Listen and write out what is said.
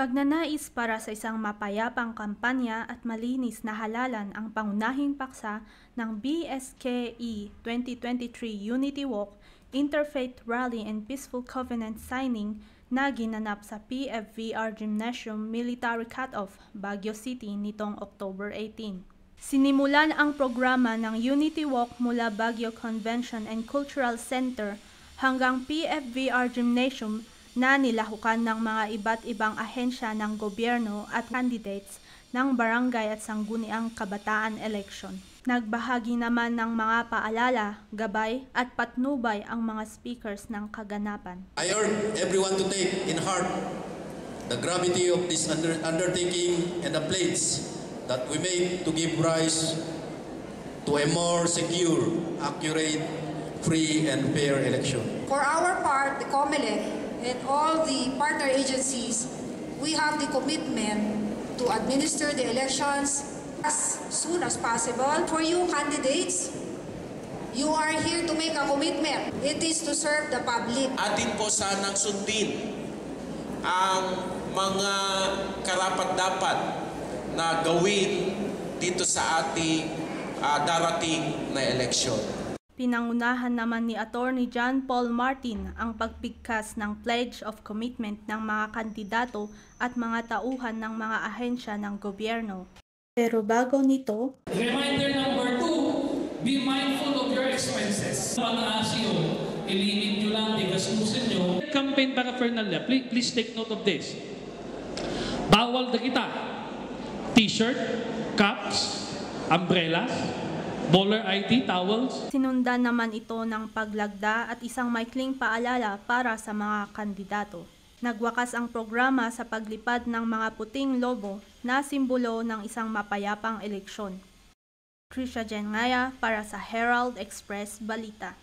Pagnanais para sa isang mapayapang kampanya at malinis na halalan ang pangunahing paksa ng BSKE 2023 Unity Walk, Interfaith Rally and Peaceful Covenant Signing na ginanap sa PFVR Gymnasium Military Cutoff, Baguio City nitong October 18. Sinimulan ang programa ng Unity Walk mula Baguio Convention and Cultural Center hanggang PFVR Gymnasium na nilahukan ng mga iba't ibang ahensya ng gobyerno at candidates ng barangay at sangguniang kabataan election. Nagbahagi naman ng mga paalala, gabay at patnubay ang mga speakers ng kaganapan. I urge everyone to take in heart the gravity of this undertaking and the pledge that we make to give rise to a more secure, accurate, free and fair election. For our part, the COMELEC and all the partner agencies, we have the commitment to administer the elections as soon as possible. For you candidates, you are here to make a commitment. It is to serve the public. Atin po sanang sundin ang mga karapat-dapat na gawin dito sa ating darating na eleksyon. Pinangunahan naman ni Attorney John Paul Martin ang pagpigkas ng Pledge of Commitment ng mga kandidato at mga tauhan ng mga ahensya ng gobyerno. Pero bago nito, reminder number 2, be mindful of your expenses. Pang-asyo, ilimit nyo lang, ikasusin nyo. Campaign paraphernalia, please take note of this. Bawal na kita. T-shirt, caps, umbrellas, bowler ID, towels. Sinundan naman ito ng paglagda at isang maikling paalala para sa mga kandidato. Nagwakas ang programa sa paglipad ng mga puting lobo na simbolo ng isang mapayapang eleksyon. Trisha Jengaya para sa Herald Express Balita.